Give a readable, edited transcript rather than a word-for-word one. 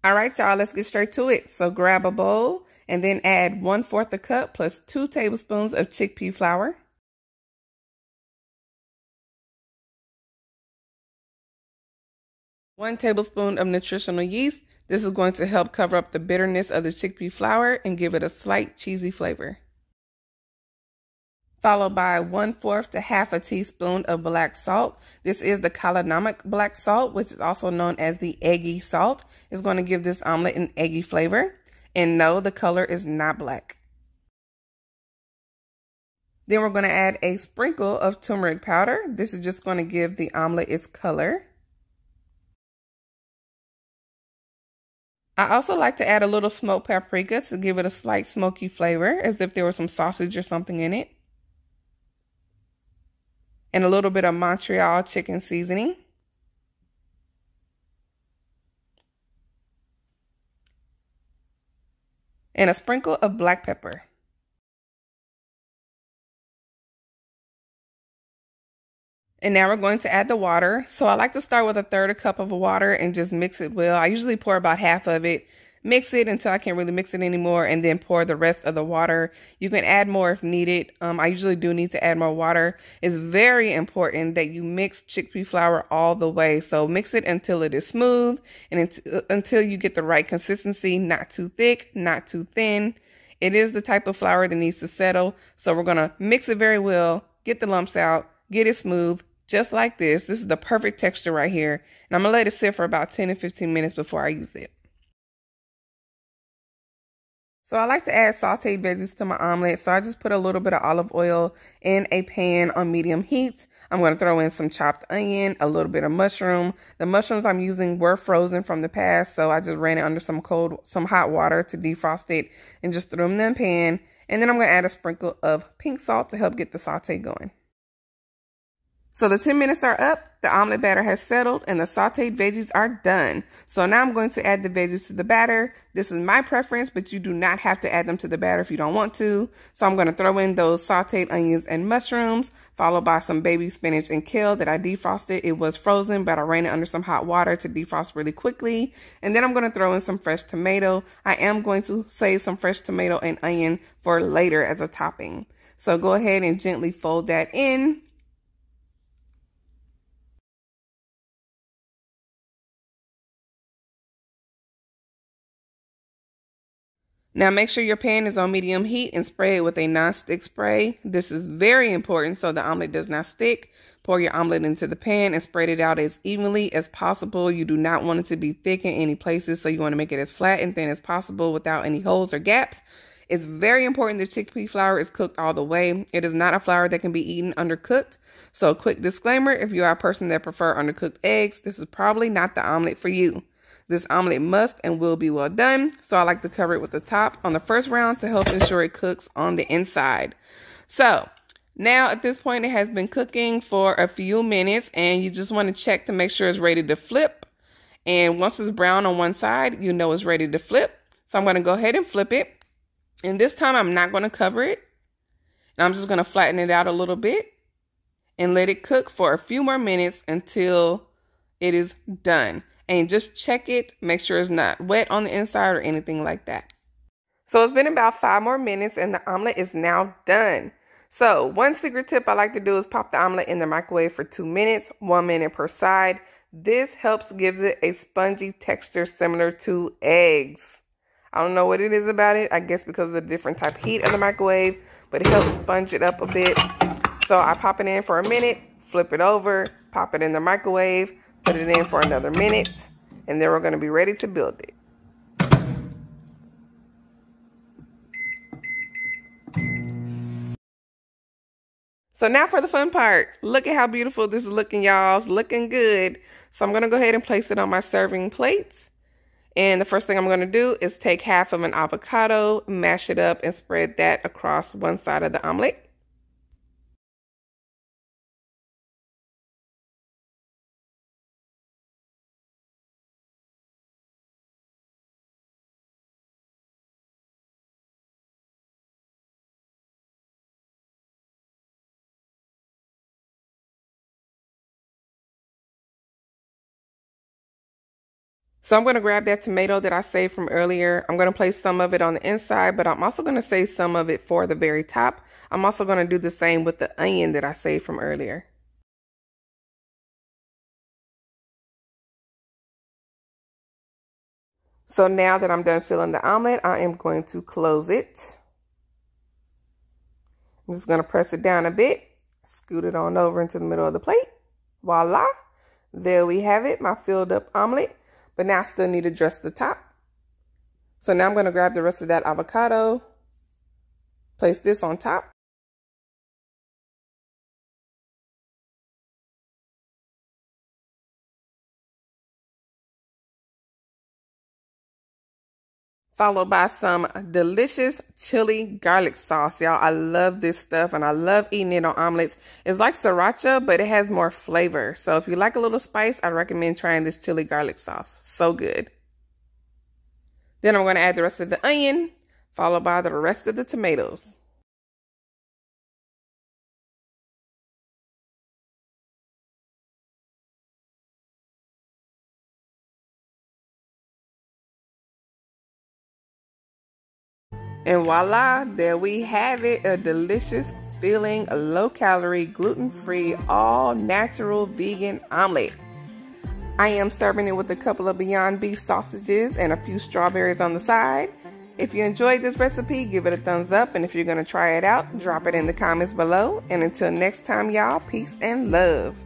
All right, y'all, let's get straight to it. So grab a bowl and then add 1/4 a cup plus 2 tablespoons of chickpea flour. One tablespoon of nutritional yeast. This is going to help cover up the bitterness of the chickpea flour and give it a slight cheesy flavor. Followed by 1/4 to half a teaspoon of black salt. This is the caloric black salt, which is also known as the eggy salt. It's going to give this omelet an eggy flavor. And no, the color is not black. Then we're going to add a sprinkle of turmeric powder. This is just going to give the omelet its color. I also like to add a little smoked paprika to give it a slight smoky flavor, as if there was some sausage or something in it. And a little bit of Montreal chicken seasoning. And a sprinkle of black pepper. And now we're going to add the water. So I like to start with 1/3 cup of water and just mix it well. I usually pour about half of it, mix it until I can't really mix it anymore, and then pour the rest of the water. You can add more if needed. I usually do need to add more water. It's very important that you mix chickpea flour all the way. So mix it until it is smooth and until you get the right consistency, not too thick, not too thin. It is the type of flour that needs to settle. So we're going to mix it very well, get the lumps out, get it smooth. Just like this. This is the perfect texture right here. And I'm going to let it sit for about 10 to 15 minutes before I use it. So I like to add sauteed veggies to my omelet. So I just put a little bit of olive oil in a pan on medium heat. I'm going to throw in some chopped onion, a little bit of mushroom. The mushrooms I'm using were frozen from the past. So I just ran it under some hot water to defrost it and just threw them in the pan. And then I'm going to add a sprinkle of pink salt to help get the saute going. So the 10 minutes are up, the omelet batter has settled, and the sauteed veggies are done. So now I'm going to add the veggies to the batter. This is my preference, but you do not have to add them to the batter if you don't want to. So I'm going to throw in those sauteed onions and mushrooms, followed by some baby spinach and kale that I defrosted. It was frozen, but I ran it under some hot water to defrost really quickly. And then I'm going to throw in some fresh tomato. I am going to save some fresh tomato and onion for later as a topping. So go ahead and gently fold that in. Now make sure your pan is on medium heat and spray it with a non-stick spray. This is very important so the omelet does not stick. Pour your omelet into the pan and spread it out as evenly as possible. You do not want it to be thick in any places, so you want to make it as flat and thin as possible without any holes or gaps. It's very important that chickpea flour is cooked all the way. It is not a flour that can be eaten undercooked. So quick disclaimer, if you are a person that prefers undercooked eggs, this is probably not the omelet for you. This omelet must and will be well done, so I like to cover it with the top on the first round to help ensure it cooks on the inside. So now at this point, it has been cooking for a few minutes, and you just want to check to make sure it's ready to flip. And once it's brown on one side, you know it's ready to flip. So I'm going to go ahead and flip it. And this time I'm not going to cover it. And I'm just going to flatten it out a little bit and let it cook for a few more minutes until it is done. And just check it, make sure it's not wet on the inside or anything like that. So it's been about 5 more minutes and the omelet is now done. So one secret tip I like to do is pop the omelet in the microwave for 2 minutes, 1 minute per side. This gives it a spongy texture similar to eggs. I don't know what it is about it. I guess because of the different type of heat of the microwave, but it helps sponge it up a bit. So I pop it in for a minute, flip it over, pop it in the microwave, put it in for another minute, and then we're going to be ready to build it. So now for the fun part. Look at how beautiful this is looking, y'all. It's looking good. So I'm going to go ahead and place it on my serving plates. And the first thing I'm going to do is take half of an avocado, mash it up, and spread that across one side of the omelet. So I'm going to grab that tomato that I saved from earlier. I'm going to place some of it on the inside, but I'm also going to save some of it for the very top. I'm also going to do the same with the onion that I saved from earlier. So now that I'm done filling the omelet, I am going to close it. I'm just going to press it down a bit, scoot it on over into the middle of the plate. Voila. There we have it, my filled up omelet. But now I still need to dress the top. So now I'm going to grab the rest of that avocado, place this on top. Followed by some delicious chili garlic sauce, y'all. I love this stuff and I love eating it on omelets. It's like sriracha, but it has more flavor. So if you like a little spice, I recommend trying this chili garlic sauce. So good. Then I'm going to add the rest of the onion, followed by the rest of the tomatoes. And voila, there we have it, a delicious, filling, low-calorie, gluten-free, all-natural vegan omelet. I am serving it with a couple of Beyond Beef sausages and a few strawberries on the side. If you enjoyed this recipe, give it a thumbs up, and if you're going to try it out, drop it in the comments below. And until next time, y'all, peace and love.